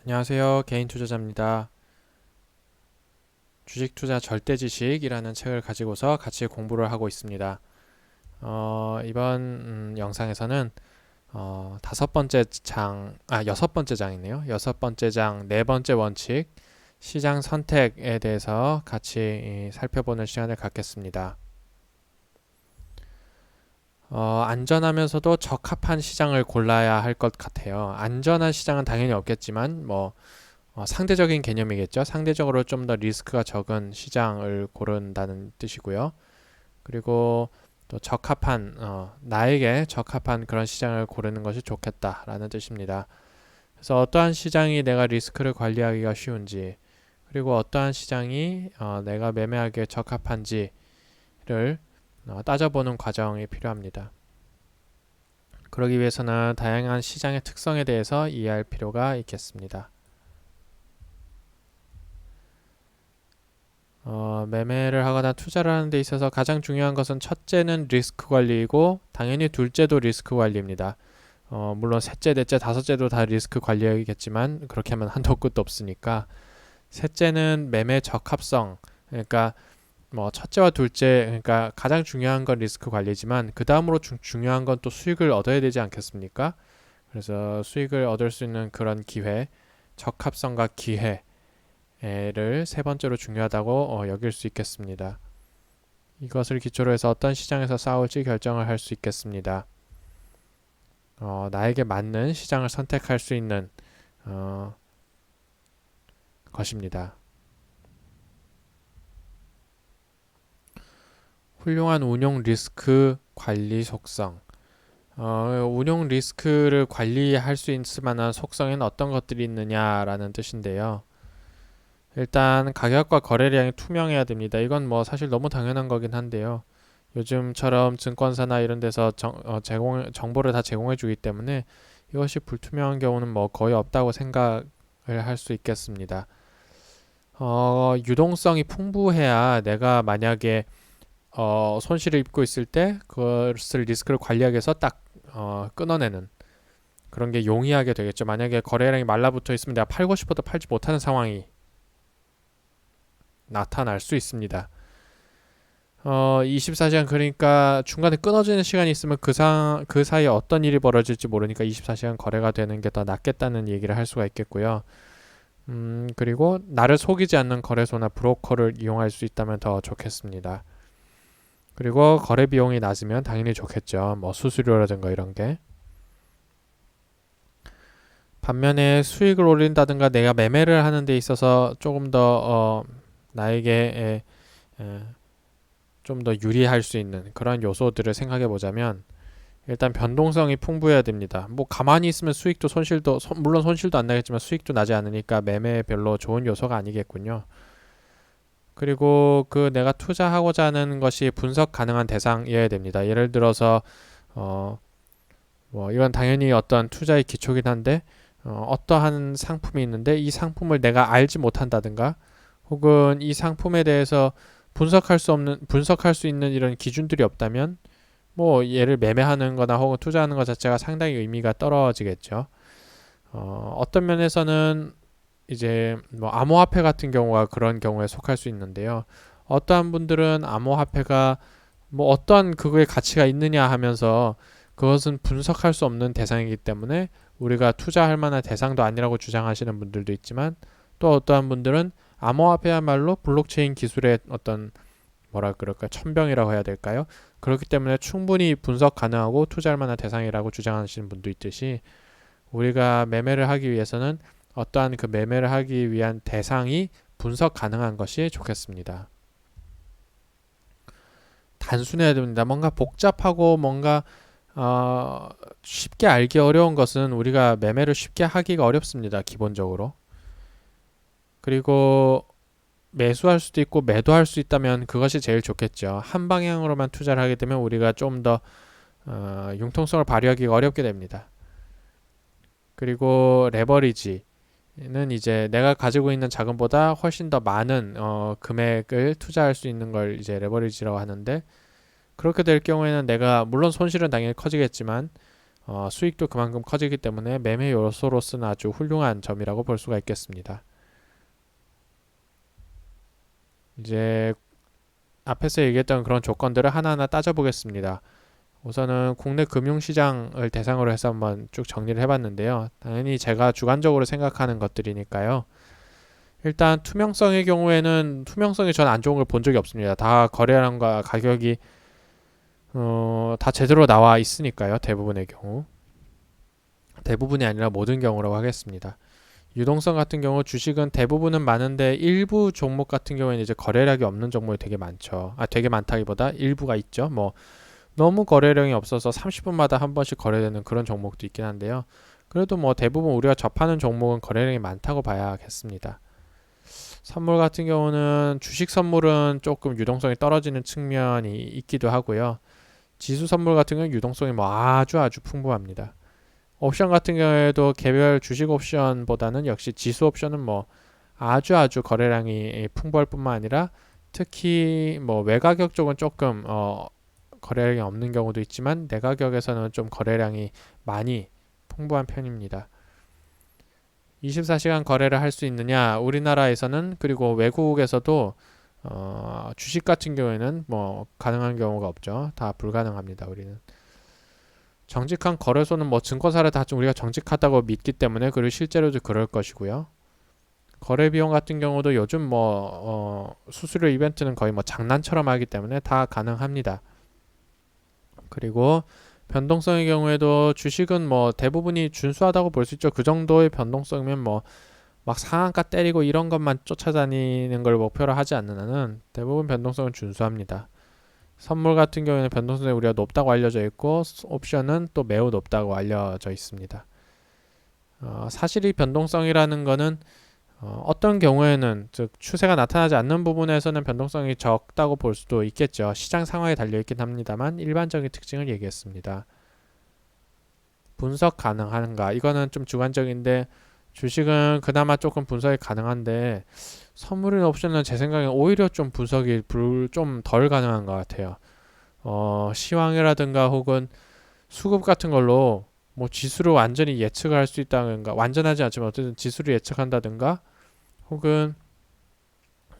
안녕하세요. 개인 투자자입니다. 주식 투자 절대지식이라는 책을 가지고서 같이 공부를 하고 있습니다. 이번 영상에서는 다섯 번째 여섯 번째 장이네요. 여섯 번째 장, 네 번째 원칙, 시장 선택에 대해서 같이 살펴보는 시간을 갖겠습니다. 안전하면서도 적합한 시장을 골라야 할 것 같아요. 안전한 시장은 당연히 없겠지만, 상대적인 개념이겠죠. 상대적으로 좀 더 리스크가 적은 시장을 고른다는 뜻이고요. 그리고 또 나에게 적합한 그런 시장을 고르는 것이 좋겠다라는 뜻입니다. 그래서 어떠한 시장이 내가 리스크를 관리하기가 쉬운지, 그리고 어떠한 시장이 내가 매매하기에 적합한지를 따져보는 과정이 필요합니다. 그러기 위해서는 다양한 시장의 특성에 대해서 이해할 필요가 있겠습니다. 매매를 하거나 투자를 하는 데 있어서 가장 중요한 것은 첫째는 리스크 관리이고 당연히 둘째도 리스크 관리입니다. 물론 셋째, 넷째, 다섯째도 다 리스크 관리이겠지만 그렇게 하면 한도 끝도 없으니까 셋째는 매매 적합성. 그러니까 첫째와 둘째, 그러니까 가장 중요한 건 리스크 관리지만 그 다음으로 중요한 건 또 수익을 얻어야 되지 않겠습니까? 그래서 수익을 얻을 수 있는 그런 기회, 적합성과 기회를 세 번째로 중요하다고 여길 수 있겠습니다. 이것을 기초로 해서 어떤 시장에서 싸울지 결정을 할 수 있겠습니다. 나에게 맞는 시장을 선택할 수 있는 것입니다. 훌륭한 운용 리스크 관리 속성. 운용 리스크를 관리할 수 있을 만한 속성에는 어떤 것들이 있느냐라는 뜻인데요. 일단 가격과 거래량이 투명해야 됩니다. 이건 사실 너무 당연한 거긴 한데요. 요즘처럼 증권사나 이런 데서 정보를 다 제공해 주기 때문에 이것이 불투명한 경우는 거의 없다고 생각을 할 수 있겠습니다. 유동성이 풍부해야 내가 만약에 손실을 입고 있을 때 그것을 리스크를 관리하기 위해서 딱 끊어내는 그런 게 용이하게 되겠죠. 만약에 거래량이 말라붙어 있으면 내가 팔고 싶어도 팔지 못하는 상황이 나타날 수 있습니다. 24시간 그러니까 중간에 끊어지는 시간이 있으면 그 사이에 어떤 일이 벌어질지 모르니까 24시간 거래가 되는 게 더 낫겠다는 얘기를 할 수가 있겠고요. 그리고 나를 속이지 않는 거래소나 브로커를 이용할 수 있다면 더 좋겠습니다. 그리고 거래 비용이 낮으면 당연히 좋겠죠. 수수료라든가 이런 게. 반면에 수익을 올린다든가 내가 매매를 하는 데 있어서 조금 더 나에게 좀 더 유리할 수 있는 그런 요소들을 생각해 보자면 일단 변동성이 풍부해야 됩니다. 가만히 있으면 물론 손실도 안 나겠지만 수익도 나지 않으니까 매매에 별로 좋은 요소가 아니겠군요. 그리고 내가 투자하고자 하는 것이 분석 가능한 대상이어야 됩니다. 예를 들어서 이건 당연히 어떤 투자의 기초긴 한데 어떠한 상품이 있는데 이 상품을 내가 알지 못한다든가 혹은 이 상품에 대해서 분석할 수 있는 이런 기준들이 없다면 얘를 매매하는 거나 혹은 투자하는 것 자체가 상당히 의미가 떨어지겠죠. 어떤 면에서는 이제 암호화폐 같은 경우가 그런 경우에 속할 수 있는데요. 어떠한 분들은 암호화폐가 어떠한 그거의 가치가 있느냐 하면서 그것은 분석할 수 없는 대상이기 때문에 우리가 투자할 만한 대상도 아니라고 주장하시는 분들도 있지만 또 어떠한 분들은 암호화폐야말로 블록체인 기술의 어떤 뭐라 그럴까 천병이라고 해야 될까요? 그렇기 때문에 충분히 분석 가능하고 투자할 만한 대상이라고 주장하시는 분도 있듯이 우리가 매매를 하기 위해서는 어떠한 그 매매를 하기 위한 대상이 분석 가능한 것이 좋겠습니다. 단순해야 됩니다. 뭔가 복잡하고 뭔가 쉽게 알기 어려운 것은 우리가 매매를 쉽게 하기가 어렵습니다. 기본적으로. 그리고 매수할 수도 있고 매도할 수 있다면 그것이 제일 좋겠죠. 한 방향으로만 투자를 하게 되면 우리가 좀 더 융통성을 발휘하기가 어렵게 됩니다. 그리고 레버리지는 이제 내가 가지고 있는 자금보다 훨씬 더 많은 금액을 투자할 수 있는 걸 이제 레버리지라고 하는데 그렇게 될 경우에는 내가 물론 손실은 당연히 커지겠지만 수익도 그만큼 커지기 때문에 매매 요소로서는 아주 훌륭한 점이라고 볼 수가 있겠습니다. 이제 앞에서 얘기했던 그런 조건들을 하나하나 따져보겠습니다. 우선은 국내 금융시장을 대상으로 해서 한번 쭉 정리를 해봤는데요. 당연히 제가 주관적으로 생각하는 것들이니까요. 일단 투명성의 경우에는 투명성이 전 안 좋은 걸 본 적이 없습니다. 다 거래량과 가격이 다 제대로 나와 있으니까요. 대부분의 경우. 대부분이 아니라 모든 경우라고 하겠습니다. 유동성 같은 경우 주식은 대부분은 많은데 일부 종목 같은 경우에는 이제 거래량이 없는 종목이 되게 많죠. 되게 많다기보다 일부가 있죠. 뭐 너무 거래량이 없어서 30분마다 한 번씩 거래되는 그런 종목도 있긴 한데요. 그래도 뭐 대부분 우리가 접하는 종목은 거래량이 많다고 봐야겠습니다. 선물 같은 경우는 주식 선물은 조금 유동성이 떨어지는 측면이 있기도 하고요. 지수 선물 같은 경우는 유동성이 뭐 아주 풍부합니다. 옵션 같은 경우에도 개별 주식 옵션보다는 역시 지수 옵션은 뭐 아주 거래량이 풍부할 뿐만 아니라 특히 뭐 외가격 쪽은 조금 거래량이 없는 경우도 있지만 내가격에서는 좀 거래량이 많이 풍부한 편입니다. 24시간 거래를 할 수 있느냐? 우리나라에서는 그리고 외국에서도 주식 같은 경우에는 뭐 가능한 경우가 없죠. 다 불가능합니다. 우리는. 정직한 거래소는 뭐 증권사를 다 우리가 정직하다고 믿기 때문에 그리고 실제로도 그럴 것이고요. 거래 비용 같은 경우도 요즘 뭐 수수료 이벤트는 거의 뭐 장난처럼 하기 때문에 다 가능합니다. 그리고 변동성의 경우에도 주식은 뭐 대부분이 준수하다고 볼 수 있죠. 그 정도의 변동성이면 뭐 막 상한가 때리고 이런 것만 쫓아다니는 걸 목표로 하지 않는 한은 대부분 변동성은 준수합니다. 선물 같은 경우에는 변동성이 우리가 높다고 알려져 있고 옵션은 또 매우 높다고 알려져 있습니다. 사실 이 변동성이라는 거는 어떤 경우에는 즉 추세가 나타나지 않는 부분에서는 변동성이 적다고 볼 수도 있겠죠. 시장 상황에 달려있긴 합니다만 일반적인 특징을 얘기했습니다. 분석 가능한가? 이거는 좀 주관적인데 주식은 그나마 조금 분석이 가능한데 선물이나 옵션은 제 생각엔 오히려 좀 분석이 좀 덜 가능한 것 같아요. 시황이라든가 혹은 수급 같은 걸로 뭐 지수를 완전히 예측을 할 수 있다든가 완전하지 않지만 어쨌든 지수를 예측한다든가 혹은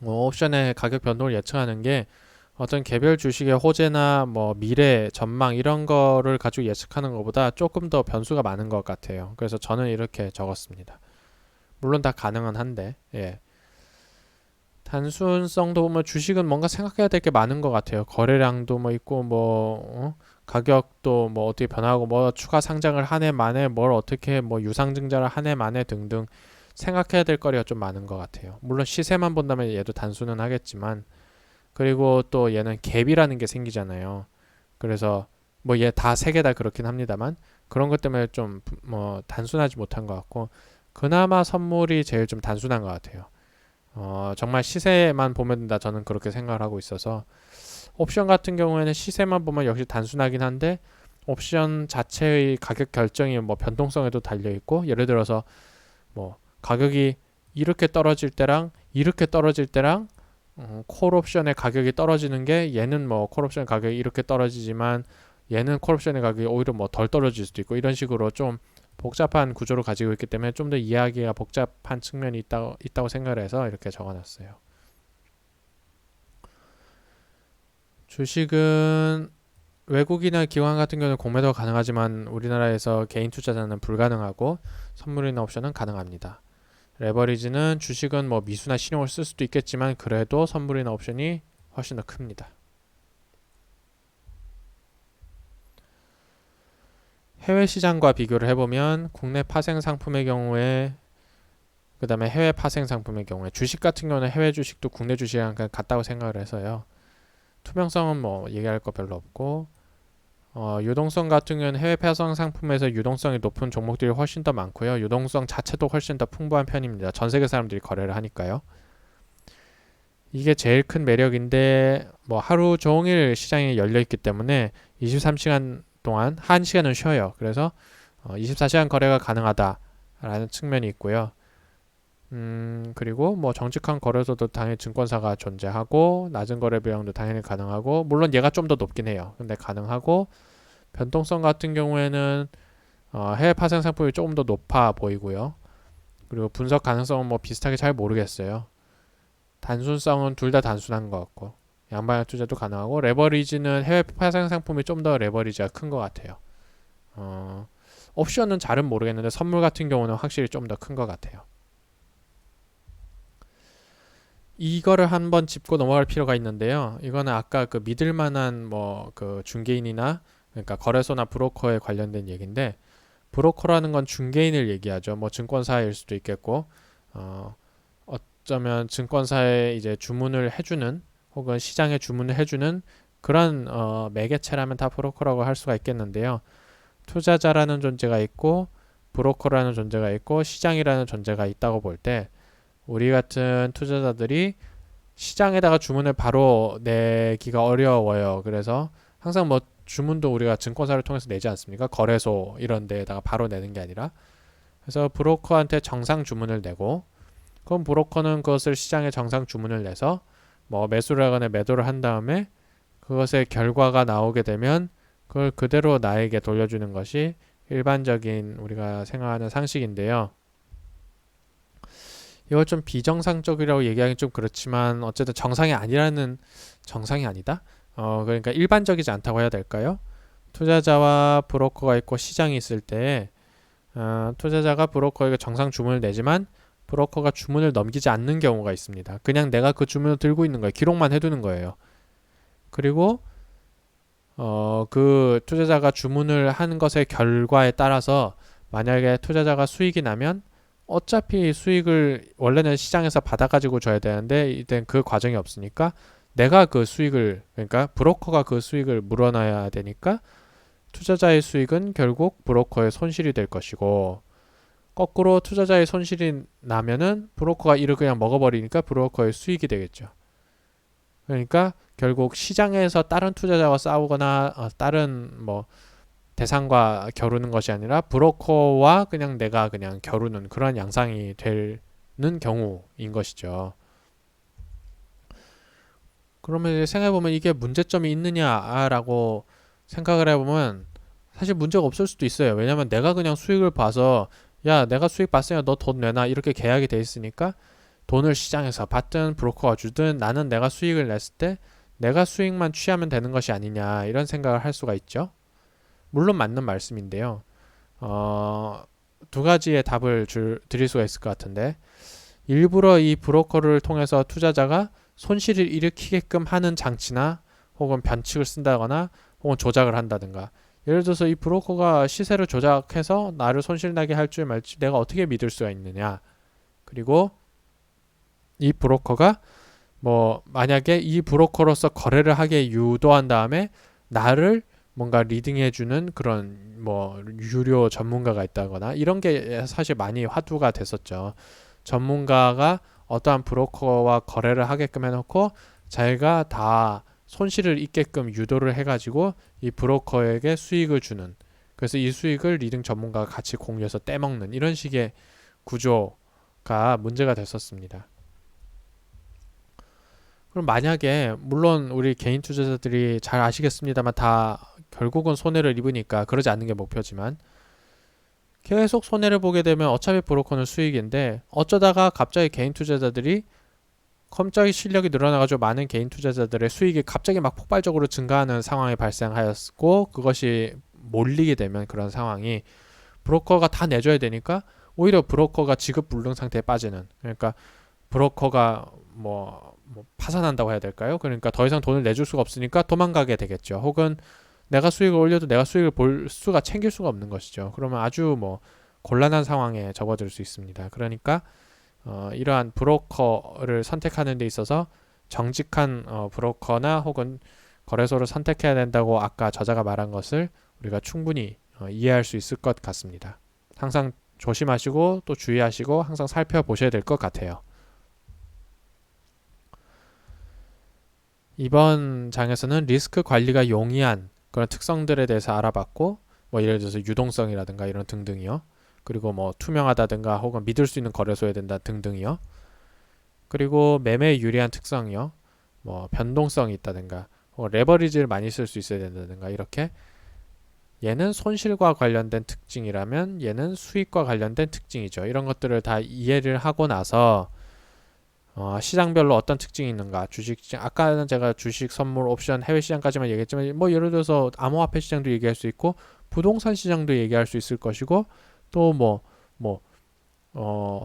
뭐 옵션의 가격 변동을 예측하는 게 어떤 개별 주식의 호재나 뭐 미래 전망 이런 거를 가지고 예측하는 것보다 조금 더 변수가 많은 것 같아요. 그래서 저는 이렇게 적었습니다. 물론 다 가능은 한데 예. 단순성도 보면 주식은 뭔가 생각해야 될 게 많은 것 같아요. 거래량도 뭐 있고 뭐 가격도 뭐 어떻게 변하고 뭐 추가 상장을 한 해 만에 뭘 어떻게 뭐 유상증자를 한 해 만에 등등 생각해야 될 거리가 좀 많은 것 같아요. 물론 시세만 본다면 얘도 단순은 하겠지만 그리고 또 얘는 갭이라는 게 생기잖아요. 그래서 뭐 얘 다 세 개 다 그렇긴 합니다만 그런 것 때문에 좀 뭐 단순하지 못한 것 같고 그나마 선물이 제일 좀 단순한 것 같아요. 정말 시세만 보면 된다 저는 그렇게 생각을 하고 있어서 옵션 같은 경우에는 시세만 보면 역시 단순하긴 한데 옵션 자체의 가격 결정이 뭐 변동성에도 달려 있고 예를 들어서 뭐 가격이 이렇게 떨어질 때랑 이렇게 떨어질 때랑 콜 옵션의 가격이 떨어지는 게 얘는 뭐 콜 옵션 가격이 이렇게 떨어지지만 얘는 콜 옵션의 가격이 오히려 뭐 덜 떨어질 수도 있고 이런 식으로 좀 복잡한 구조를 가지고 있기 때문에 좀 더 이해하기가 복잡한 측면이 있다고 생각을 해서 이렇게 적어놨어요. 주식은 외국이나 기관 같은 경우는 공매도가 가능하지만 우리나라에서 개인 투자자는 불가능하고 선물이나 옵션은 가능합니다. 레버리지는 주식은 뭐 미수나 신용을 쓸 수도 있겠지만 그래도 선물이나 옵션이 훨씬 더 큽니다. 해외 시장과 비교를 해보면 국내 파생 상품의 경우에 그 다음에 해외 파생 상품의 경우에 주식 같은 경우는 해외 주식도 국내 주식이랑 그냥 같다고 생각을 해서요. 투명성은 뭐 얘기할 거 별로 없고 유동성 같은 경우는 해외 파생 상품에서 유동성이 높은 종목들이 훨씬 더 많고요. 유동성 자체도 훨씬 더 풍부한 편입니다. 전 세계 사람들이 거래를 하니까요. 이게 제일 큰 매력인데 뭐 하루 종일 시장이 열려 있기 때문에 23시간 동안 1시간은 쉬어요. 그래서 24시간 거래가 가능하다라는 측면이 있고요. 그리고 뭐 정직한 거래소도 당연히 증권사가 존재하고 낮은 거래 비용도 당연히 가능하고 물론 얘가 좀 더 높긴 해요. 근데 가능하고 변동성 같은 경우에는 해외 파생 상품이 조금 더 높아 보이고요. 그리고 분석 가능성은 뭐 비슷하게 잘 모르겠어요. 단순성은 둘 다 단순한 것 같고 양방향 투자도 가능하고 레버리지는 해외 파생 상품이 좀 더 레버리지가 큰 것 같아요. 옵션은 잘은 모르겠는데 선물 같은 경우는 확실히 좀 더 큰 것 같아요. 이거를 한번 짚고 넘어갈 필요가 있는데요. 이거는 아까 그 믿을 만한 뭐 그 중개인이나 그러니까 거래소나 브로커에 관련된 얘기인데 브로커라는 건 중개인을 얘기하죠. 뭐 증권사일 수도 있겠고 어쩌면 증권사에 이제 주문을 해주는 혹은 시장에 주문을 해주는 그런 매개체라면 다 브로커라고 할 수가 있겠는데요. 투자자라는 존재가 있고 브로커라는 존재가 있고 시장이라는 존재가 있다고 볼 때 우리 같은 투자자들이 시장에다가 주문을 바로 내기가 어려워요. 그래서 항상 뭐 주문도 우리가 증권사를 통해서 내지 않습니까? 거래소 이런 데에다가 바로 내는 게 아니라 그래서 브로커한테 정상 주문을 내고 그럼 브로커는 그것을 시장에 정상 주문을 내서 뭐 매수를 하거나 매도를 한 다음에 그것의 결과가 나오게 되면 그걸 그대로 나에게 돌려주는 것이 일반적인 우리가 생각하는 상식인데요. 이걸 좀 비정상적이라고 얘기하기 좀 그렇지만 어쨌든 정상이 아니라는 정상이 아니다. 그러니까 일반적이지 않다고 해야 될까요? 투자자와 브로커가 있고 시장이 있을 때 투자자가 브로커에게 정상 주문을 내지만 브로커가 주문을 넘기지 않는 경우가 있습니다. 그냥 내가 그 주문을 들고 있는 거예요. 기록만 해두는 거예요. 그리고 그 투자자가 주문을 한 것의 결과에 따라서 만약에 투자자가 수익이 나면 어차피 수익을 원래는 시장에서 받아가지고 줘야 되는데 이젠 그 과정이 없으니까 내가 그 수익을 그러니까 브로커가 그 수익을 물어놔야 되니까 투자자의 수익은 결국 브로커의 손실이 될 것이고 거꾸로 투자자의 손실이 나면은 브로커가 이를 그냥 먹어버리니까 브로커의 수익이 되겠죠. 그러니까 결국 시장에서 다른 투자자와 싸우거나 다른 뭐 대상과 겨루는 것이 아니라 브로커와 그냥 내가 그냥 겨루는 그런 양상이 되는 경우인 것이죠. 그러면 생각해보면 이게 문제점이 있느냐라고 생각을 해보면 사실 문제가 없을 수도 있어요. 왜냐면 내가 그냥 수익을 봐서 야 내가 수익 봤으니까 너 돈 내놔 이렇게 계약이 돼 있으니까 돈을 시장에서 받든 브로커가 주든 나는 내가 수익을 냈을 때 내가 수익만 취하면 되는 것이 아니냐 이런 생각을 할 수가 있죠. 물론 맞는 말씀인데요. 두 가지의 답을 드릴 수가 있을 것 같은데 일부러 이 브로커를 통해서 투자자가 손실을 일으키게끔 하는 장치나 혹은 변칙을 쓴다거나 혹은 조작을 한다든가 예를 들어서 이 브로커가 시세를 조작해서 나를 손실나게 할지 말지 내가 어떻게 믿을 수가 있느냐. 그리고 이 브로커가 뭐 만약에 이 브로커로서 거래를 하게 유도한 다음에 나를 뭔가 리딩해주는 그런 뭐 유료 전문가가 있다거나 이런 게 사실 많이 화두가 됐었죠. 전문가가 어떠한 브로커와 거래를 하게끔 해놓고 자기가 다 손실을 입게끔 유도를 해가지고 이 브로커에게 수익을 주는 그래서 이 수익을 리딩 전문가가 같이 공유해서 떼먹는 이런 식의 구조가 문제가 됐었습니다. 그럼 만약에 물론 우리 개인 투자자들이 잘 아시겠습니다만 다 결국은 손해를 입으니까 그러지 않는 게 목표지만 계속 손해를 보게 되면 어차피 브로커는 수익인데 어쩌다가 갑자기 개인 투자자들이 갑자기 실력이 늘어나가지고 많은 개인 투자자들의 수익이 갑자기 막 폭발적으로 증가하는 상황이 발생하였고 그것이 몰리게 되면 그런 상황이 브로커가 다 내줘야 되니까 오히려 브로커가 지급 불능 상태에 빠지는 그러니까 브로커가 뭐 파산한다고 해야 될까요? 그러니까 더 이상 돈을 내줄 수가 없으니까 도망가게 되겠죠. 혹은 내가 수익을 올려도 내가 수익을 볼 수가 챙길 수가 없는 것이죠. 그러면 아주 뭐 곤란한 상황에 접어들 수 있습니다. 그러니까 이러한 브로커를 선택하는 데 있어서 정직한 브로커나 혹은 거래소를 선택해야 된다고 아까 저자가 말한 것을 우리가 충분히 이해할 수 있을 것 같습니다. 항상 조심하시고 또 주의하시고 항상 살펴보셔야 될 것 같아요. 이번 장에서는 리스크 관리가 용이한 그런 특성들에 대해서 알아봤고 뭐 예를 들어서 유동성이라든가 이런 등등이요. 그리고 뭐 투명하다든가 혹은 믿을 수 있는 거래소에 된다 등등이요. 그리고 매매에 유리한 특성이요. 뭐 변동성이 있다든가 혹은 레버리지를 많이 쓸 수 있어야 된다든가 이렇게 얘는 손실과 관련된 특징이라면 얘는 수익과 관련된 특징이죠. 이런 것들을 다 이해를 하고 나서 시장별로 어떤 특징이 있는가, 주식 아까는 제가 주식, 선물, 옵션, 해외 시장까지만 얘기했지만 뭐 예를 들어서 암호화폐 시장도 얘기할 수 있고 부동산 시장도 얘기할 수 있을 것이고 또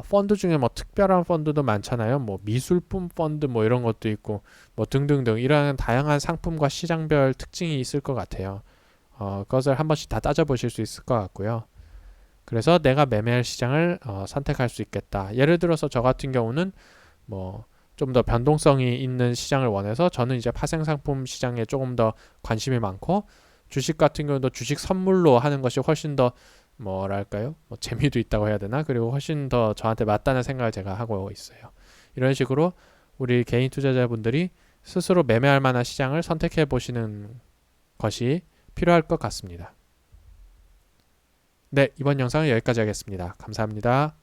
펀드 중에 뭐 특별한 펀드도 많잖아요. 뭐 미술품 펀드 뭐 이런 것도 있고 뭐 등등등 이런 다양한 상품과 시장별 특징이 있을 것 같아요. 그것을 한 번씩 다 따져보실 수 있을 것 같고요. 그래서 내가 매매할 시장을 선택할 수 있겠다. 예를 들어서 저 같은 경우는 뭐 좀 더 변동성이 있는 시장을 원해서 저는 이제 파생 상품 시장에 조금 더 관심이 많고 주식 같은 경우도 주식 선물로 하는 것이 훨씬 더 뭐랄까요? 뭐 재미도 있다고 해야 되나? 그리고 훨씬 더 저한테 맞다는 생각을 제가 하고 있어요. 이런 식으로 우리 개인 투자자분들이 스스로 매매할 만한 시장을 선택해 보시는 것이 필요할 것 같습니다. 네, 이번 영상은 여기까지 하겠습니다. 감사합니다.